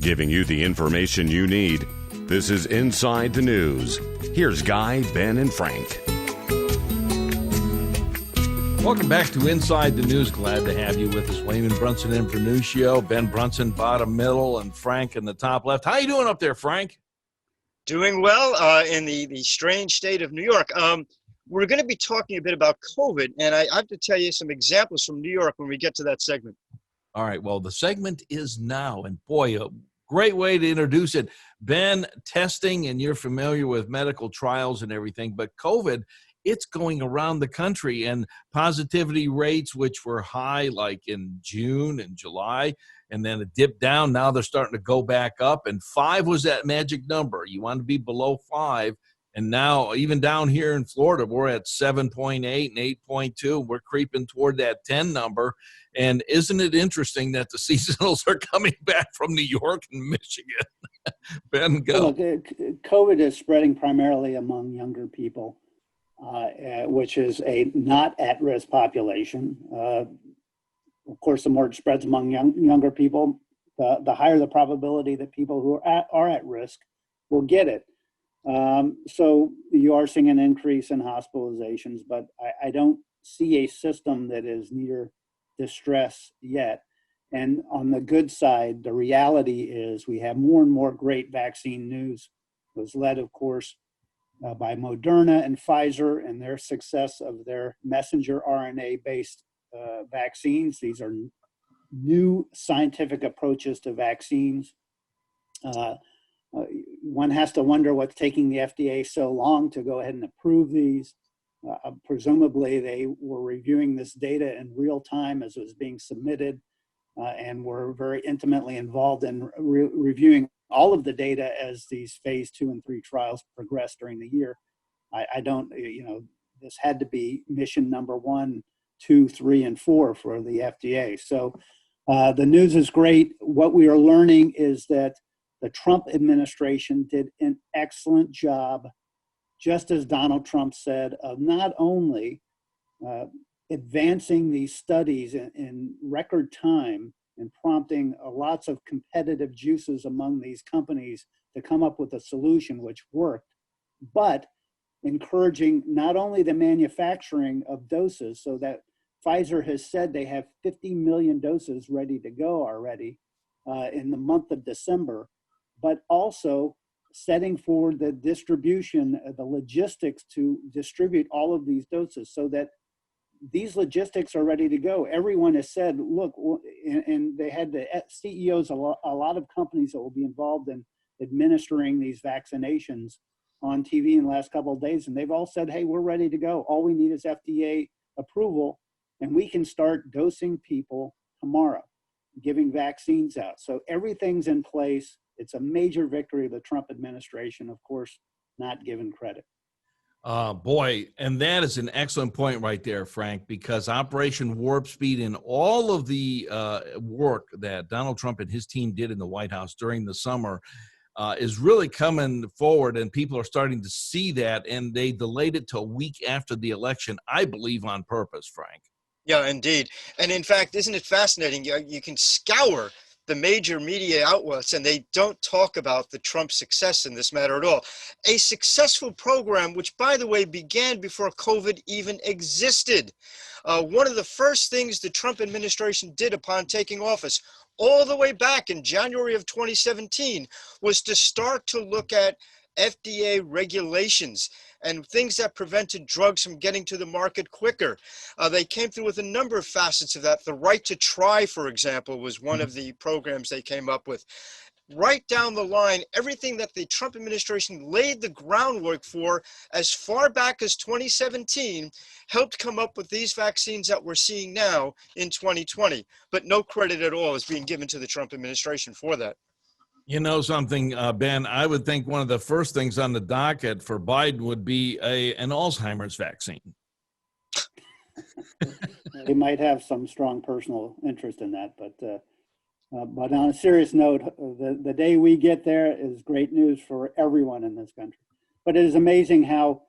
Giving you the information you need. This is Inside the News. Here's Guy, Ben, and Frank. Welcome back to Inside the News. Glad to have you with us. Wehman, Brunson, and Vernuccio. Ben Brunson, bottom middle, and Frank in the top left. How you doing up there, Frank? Doing well in the strange state of New York. We're going to be talking a bit about COVID, and I have to tell you some examples from New York when we get to that segment. All right, well, the segment is now, and boy, a great way to introduce it. Ben, testing, and you're familiar with medical trials and everything, but COVID, it's going around the country, and positivity rates, which were high like in June and July, and then it dipped down. Now they're starting to go back up, and 5 was that magic number. You want to be below 5, and now even down here in Florida, we're at 7.8 and 8.2. We're creeping toward that 10 number, and isn't it interesting that the seasonals are coming back from New York and Michigan? Ben, go. Look, COVID is spreading primarily among younger people. Which is a not at-risk population. Of course, the more it spreads among younger people, the higher the probability that people who are at risk will get it. So you are seeing an increase in hospitalizations, but I don't see a system that is near distress yet. And on the good side, the reality is we have more and more great vaccine news. It was led, of course, by Moderna and Pfizer and their success of their messenger RNA-based vaccines. These are new scientific approaches to vaccines. One has to wonder what's taking the FDA so long to go ahead and approve these. Presumably, they were reviewing this data in real time as it was being submitted and were very intimately involved in reviewing all of the data as these phase 2 and 3 trials progress during the year. I don't, this had to be mission number 1, 2, 3, and 4 for the FDA. So the news is great. What we are learning is that the Trump administration did an excellent job, just as Donald Trump said, of not only advancing these studies in record time and prompting lots of competitive juices among these companies to come up with a solution which worked, but encouraging not only the manufacturing of doses, so that Pfizer has said they have 50 million doses ready to go already in the month of December, but also setting for the distribution, the logistics to distribute all of these doses so that these logistics are ready to go. Everyone has said, look, and they had the CEOs, a lot of companies that will be involved in administering these vaccinations on TV in the last couple of days. And they've all said, hey, we're ready to go. All we need is FDA approval, and we can start dosing people tomorrow, giving vaccines out. So everything's in place. It's a major victory of the Trump administration, of course, not given credit. Boy, and that is an excellent point right there, Frank, because Operation Warp Speed and all of the work that Donald Trump and his team did in the White House during the summer is really coming forward, and people are starting to see that, and they delayed it to a week after the election, I believe on purpose, Frank. Yeah, indeed. And in fact, isn't it fascinating? You can scour the major media outlets, and they don't talk about the Trump success in this matter at all. A successful program, which, by the way, began before COVID even existed. One of the first things the Trump administration did upon taking office, all the way back in January of 2017, was to start to look at FDA regulations and things that prevented drugs from getting to the market quicker. They came through with a number of facets of that. The right to try, for example, was one of the programs they came up with. Right down the line, everything that the Trump administration laid the groundwork for as far back as 2017 helped come up with these vaccines that we're seeing now in 2020. But no credit at all is being given to the Trump administration for that. You know something, Ben, I would think one of the first things on the docket for Biden would be an Alzheimer's vaccine. He might have some strong personal interest in that, but on a serious note, the day we get there is great news for everyone in this country. But it is amazing how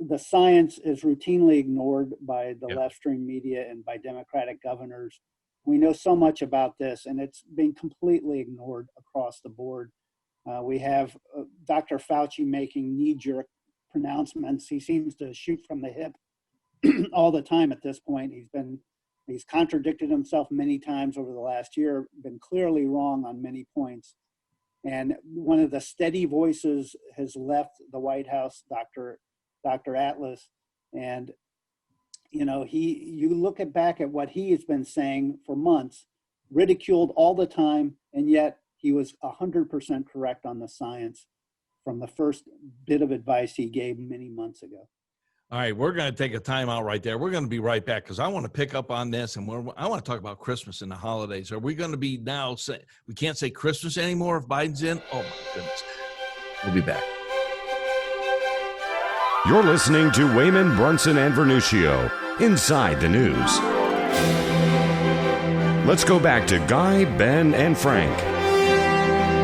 the science is routinely ignored by the left-stream media and by Democratic governors we know so much about this, and it's being completely ignored across the board. We have Dr. Fauci making knee-jerk pronouncements. He seems to shoot from the hip all the time at this point. He's contradicted himself many times over the last year, been clearly wrong on many points. And one of the steady voices has left the White House, Dr. Atlas. And, you know, you look back at what he has been saying for months, ridiculed all the time, and yet he was 100% correct on the science from the first bit of advice he gave many months ago. All right, we're going to take a time out right there. We're going to be right back because I want to pick up on this, and I want to talk about Christmas and the holidays. Are we going to be now say we can't say Christmas anymore if Biden's in? Oh, my goodness. We'll be back. You're listening to Wehman, Brunson, and Vernuccio, Inside the News. Let's go back to Guy, Ben, and Frank.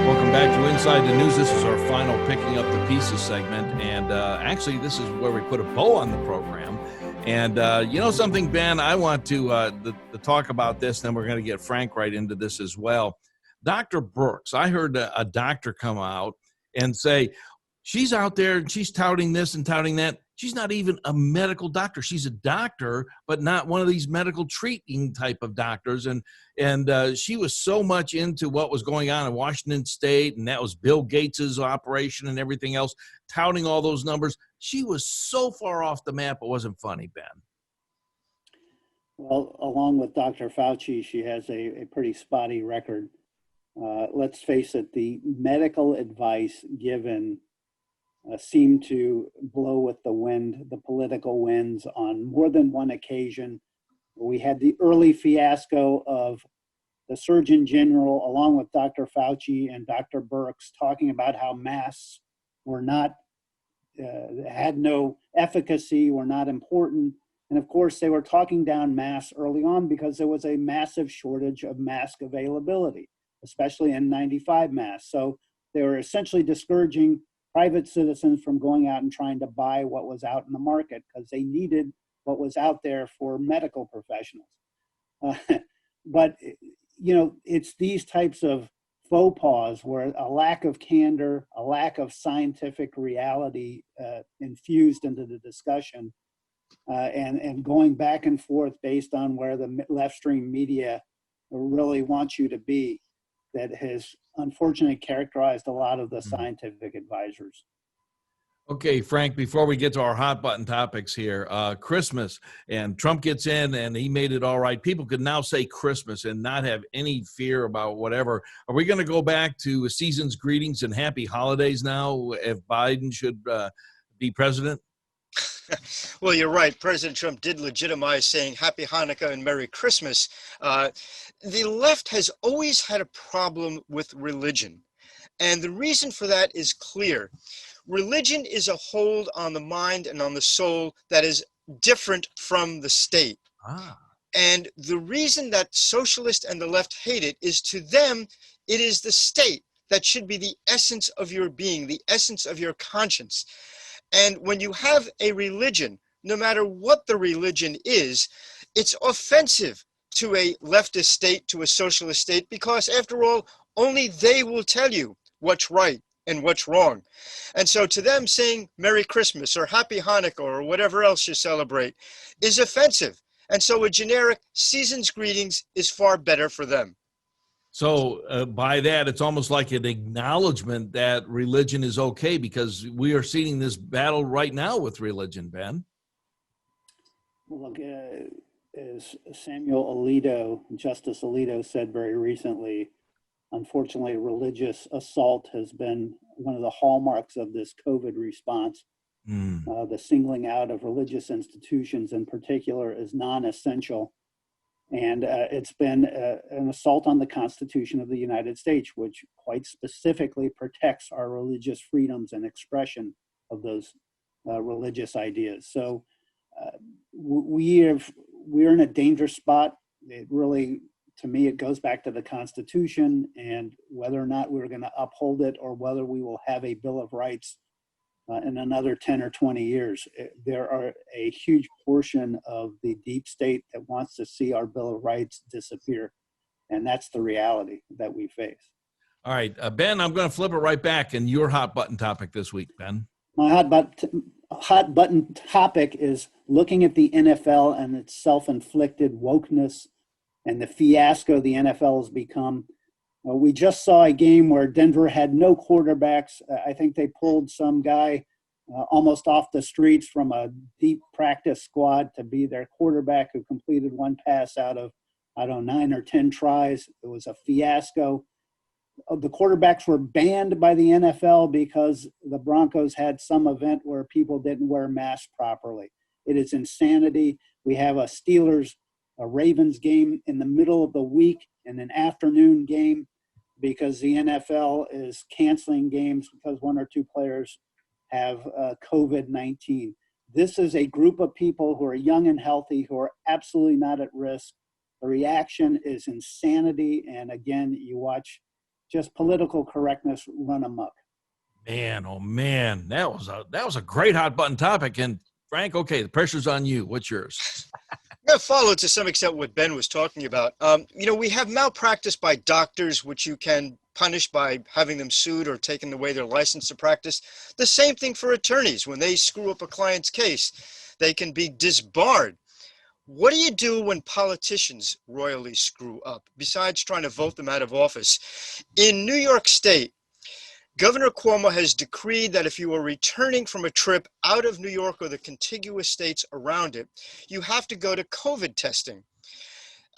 Welcome back to Inside the News. This is our final Picking Up the Pieces segment. And actually, this is where we put a bow on the program. And you know something, Ben? I want to talk about this, then we're going to get Frank right into this as well. Dr. Birx, I heard a doctor come out and say, she's out there and she's touting this and touting that. She's not even a medical doctor. She's a doctor, but not one of these medical treating type of doctors. And she was so much into what was going on in Washington State, and that was Bill Gates's operation and everything else, touting all those numbers. She was so far off the map, it wasn't funny, Ben. Well, along with Dr. Fauci, she has a pretty spotty record. Let's face it, the medical advice given seemed to blow with the wind, the political winds on more than one occasion. We had the early fiasco of the Surgeon General, along with Dr. Fauci and Dr. Birx, talking about how masks were not, had no efficacy, were not important. And of course, they were talking down masks early on because there was a massive shortage of mask availability, especially N95 masks. So they were essentially discouraging private citizens from going out and trying to buy what was out in the market because they needed what was out there for medical professionals. But, you know, it's these types of faux pas where a lack of candor, a lack of scientific reality infused into the discussion and going back and forth based on where the left-stream media really wants you to be, that has unfortunately characterized a lot of the scientific advisors. Okay, Frank, before we get to our hot button topics here, Christmas, and Trump gets in and he made it all right. People could now say Christmas and not have any fear about whatever. Are we going to go back to season's greetings and happy holidays now if Biden should be president? Well, you're right. President Trump did legitimize saying Happy Hanukkah and Merry Christmas. The left has always had a problem with religion. And the reason for that is clear. Religion is a hold on the mind and on the soul that is different from the state. And the reason that socialists and the left hate it is, to them, it is the state that should be the essence of your being, the essence of your conscience. And when you have a religion, no matter what the religion is, it's offensive to a leftist state, to a socialist state, because after all, only they will tell you what's right and what's wrong. And so to them, saying Merry Christmas or Happy Hanukkah or whatever else you celebrate is offensive. And so a generic season's greetings is far better for them. So by that, it's almost like an acknowledgement that religion is okay, because we are seeing this battle right now with religion, Ben. Well, look, as Justice Alito said very recently, unfortunately, religious assault has been one of the hallmarks of this COVID response. The singling out of religious institutions in particular is non-essential. And it's been an assault on the Constitution of the United States, which quite specifically protects our religious freedoms and expression of those religious ideas. So we're in a dangerous spot. It really, to me, it goes back to the Constitution and whether or not we're going to uphold it or whether we will have a Bill of Rights in another 10 or 20 years. There are a huge portion of the deep state that wants to see our Bill of Rights disappear. And that's the reality that we face. All right, Ben, I'm going to flip it right back. And your hot button topic this week, Ben. My hot button topic is looking at the NFL and its self-inflicted wokeness and the fiasco the NFL has become. We just saw a game where Denver had no quarterbacks. I think they pulled some guy almost off the streets from a deep practice squad to be their quarterback, who completed one pass out of, 9 or 10 tries. It was a fiasco. The quarterbacks were banned by the NFL because the Broncos had some event where people didn't wear masks properly. It is insanity. We have a Ravens game in the middle of the week and an afternoon game because the NFL is canceling games because one or two players have COVID-19. This is a group of people who are young and healthy, who are absolutely not at risk. The reaction is insanity. And again, you watch just political correctness run amok. Man, oh man, that was a great hot button topic. And Frank, okay, the pressure's on you. What's yours? I'm going to follow to some extent what Ben was talking about. We have malpractice by doctors, which you can punish by having them sued or taking away their license to practice. The same thing for attorneys. When they screw up a client's case, they can be disbarred. What do you do when politicians royally screw up, besides trying to vote them out of office? In New York State, Governor Cuomo has decreed that if you are returning from a trip out of New York or the contiguous states around it, you have to go to COVID testing.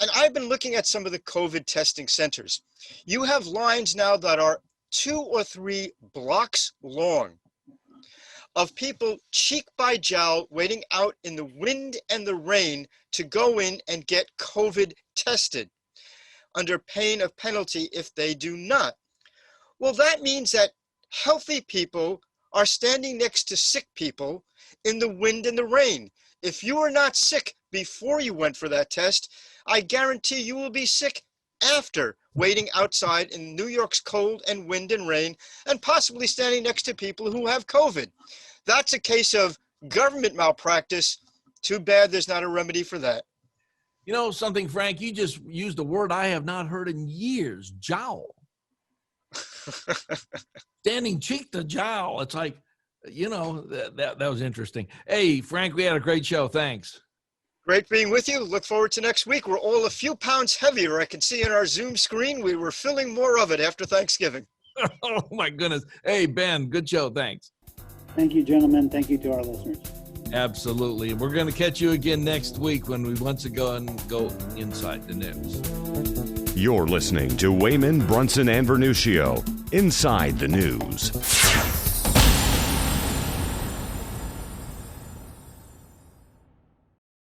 And I've been looking at some of the COVID testing centers. You have lines now that are 2 or 3 blocks long of people cheek by jowl waiting out in the wind and the rain to go in and get COVID tested under pain of penalty if they do not. Well, that means that healthy people are standing next to sick people in the wind and the rain. If you are not sick before you went for that test, I guarantee you will be sick after waiting outside in New York's cold and wind and rain and possibly standing next to people who have COVID. That's a case of government malpractice. Too bad there's not a remedy for that. You know something, Frank? You just used a word I have not heard in years, jowl. Standing cheek to jowl. It's like, that was interesting. Hey, Frank, we had a great show. Thanks. Great being with you. Look forward to next week. We're all a few pounds heavier. I can see on our Zoom screen. We were filling more of it after Thanksgiving. Oh, my goodness. Hey, Ben, good show. Thanks. Thank you, gentlemen. Thank you to our listeners. Absolutely. And we're going to catch you again next week when we once again go inside the news. You're listening to Wehman, Brunson, and Vernuccio, Inside the News.